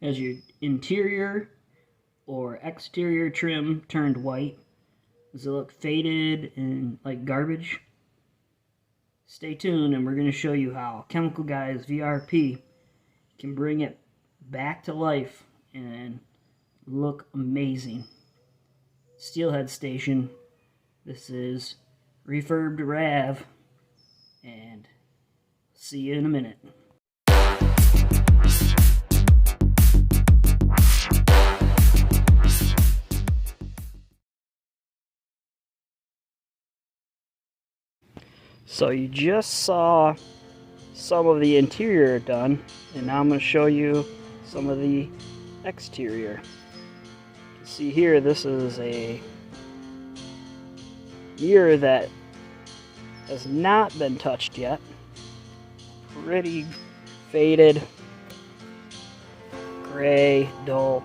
Has your interior or exterior trim turned white? Does it look faded and like garbage? Stay tuned and we're going to show you how Chemical Guys VRP can bring it back to life and look amazing. Steelhead Station. This is Refurb RAV, and see you in a minute. So you just saw some of the interior done, and now I'm going to show you some of the exterior. You can see here, this is a mirror that has not been touched yet. Pretty faded, gray, dull.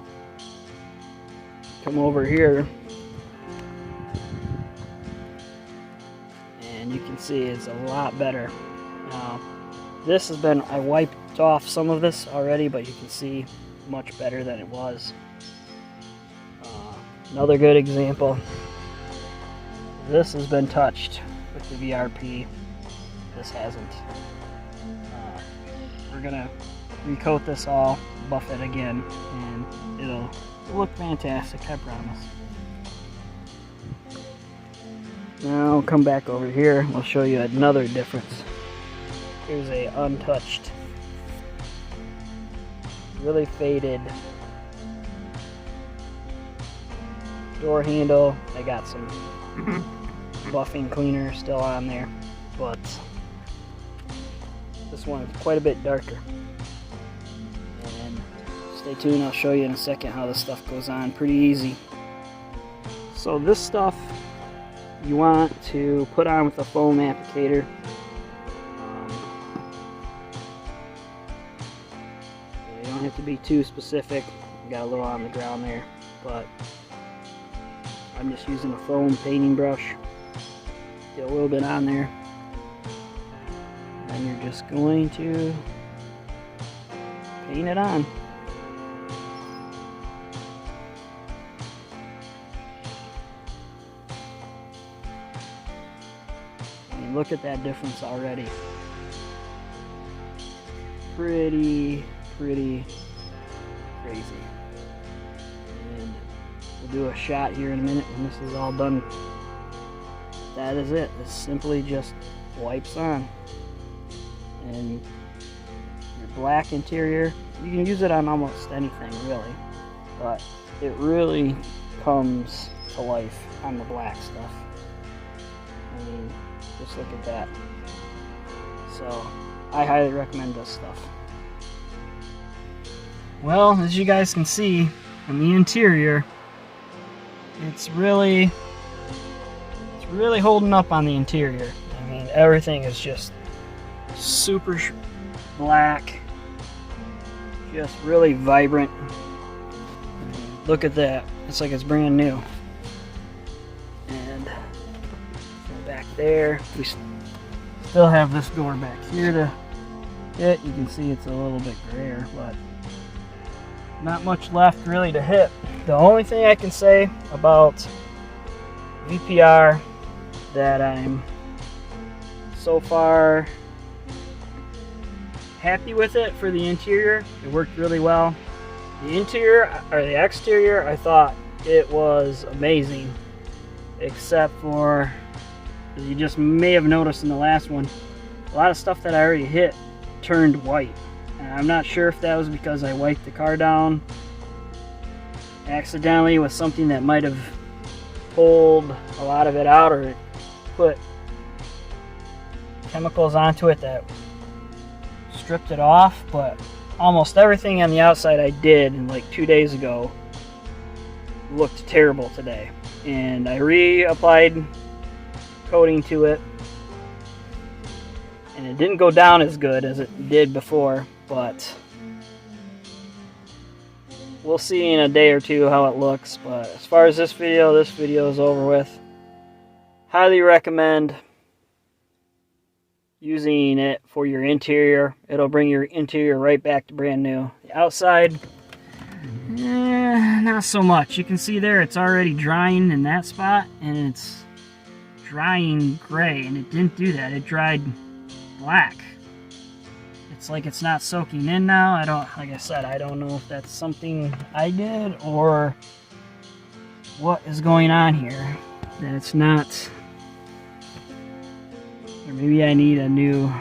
Come over here and you can see it's a lot better. Now this has been, I wiped off some of this already, but you can see much better than it was. Another good example, this has been touched with the VRP, this hasn't. We're gonna recoat this all, buff it again, and it'll look fantastic, I promise. Now come back over here, we'll show you another difference. Here's a untouched, really faded door handle. I got some buffing cleaner still on there, but this one is quite a bit darker. And stay tuned, I'll show you in a second how this stuff goes on pretty easy. So this stuff you want to put on with a foam applicator. You don't have to be too specific. Got a little on the ground there, but I'm just using a foam painting brush. Get a little bit on there. And you're just going to paint it on. I mean, look at that difference already. Pretty crazy. And we'll do a shot here in a minute when this is all done. That is it. It simply just wipes on. And your black interior, you can use it on almost anything really, but it really comes to life on the black stuff. I mean, just look at that. So I highly recommend this stuff. Well, as you guys can see in the interior, it's really holding up on the interior. I mean, everything is just super black, just really vibrant. Look at that, it's like it's brand new. And back there, we still have this door back here to hit. You can see it's a little bit grayer, but not much left really to hit. The only thing I can say about VPR that I'm so far happy with it for the interior, it worked really well. The interior, or the exterior, I thought it was amazing, except for, as you just may have noticed in the last one, a lot of stuff that I already hit turned white. And I'm not sure if that was because I wiped the car down accidentally with something that might have pulled a lot of it out, or put chemicals onto it that stripped it off, but almost everything on the outside I did like 2 days ago looked terrible today. And I reapplied coating to it, and it didn't go down as good as it did before, but we'll see in a day or two how it looks. But as far as this video is over with. Highly recommend using it for your interior. It'll bring your interior right back to brand new. The outside Not so much. You can see there it's already drying in that spot, and it's drying gray, and it didn't do that. It dried black. It's like it's not soaking in now. Like I said, I don't know if that's something I did or what is going on here. That it's not, or maybe I need a new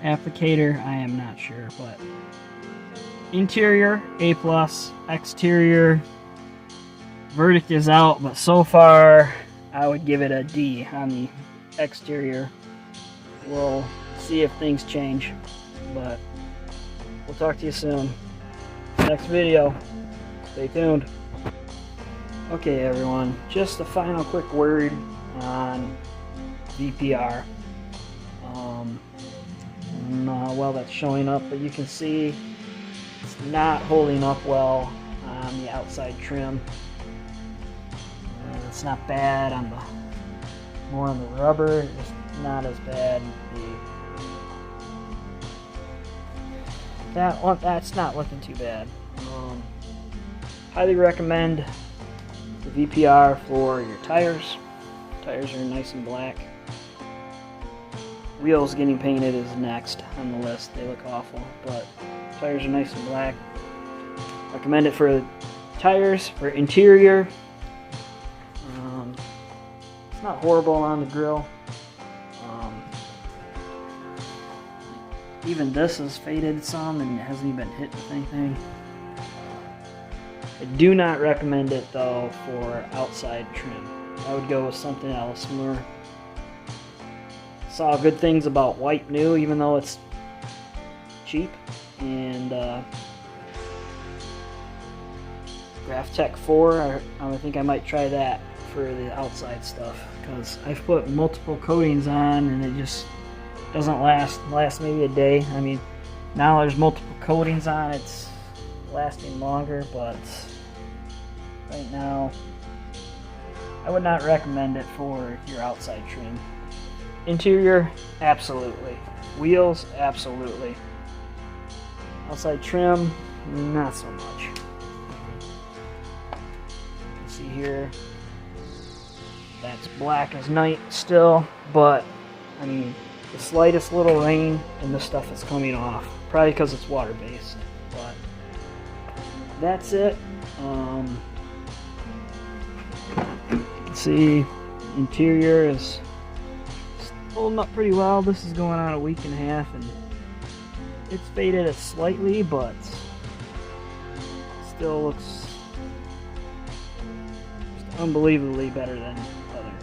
applicator. I am not sure, but interior A+, exterior verdict is out, but so far I would give it a D on the exterior. We'll see if things change, but we'll talk to you soon. Next video, stay tuned. Okay everyone, just a final quick word on VPR. I don't know how well that's showing up, but you can see it's not holding up well on the outside trim. It's not bad on more on the rubber. It's not as bad. That's not looking too bad. Highly recommend the VPR for your tires. Tires are nice and black. Wheels getting painted is next on the list. They look awful, but tires are nice and black. Recommend it for tires, for interior. It's not horrible on the grill. Even this is faded some and it hasn't even hit with anything. I do not recommend it though for outside trim. I would go with something else more. Saw good things about White New, even though it's cheap, and Graphtec 4. I think I might try that for the outside stuff, because I've put multiple coatings on and it just doesn't last maybe a day. I mean, now there's multiple coatings on, it's lasting longer, but right now I would not recommend it for your outside trim. Interior, absolutely. Wheels, absolutely. Outside trim, not so much. You can see here, that's black as night still, but I mean, the slightest little rain and this stuff is coming off. Probably because it's water-based, but that's it. Let's see, interior is holding up pretty well. This is going on a week and a half, and it's faded it slightly, but still looks just unbelievably better than other.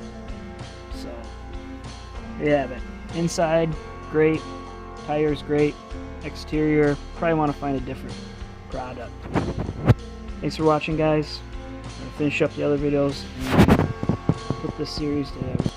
So there you have it. Inside, great. Tires, great. Exterior, probably want to find a different product. Thanks for watching, guys. I'm gonna finish up the other videos and put this series together.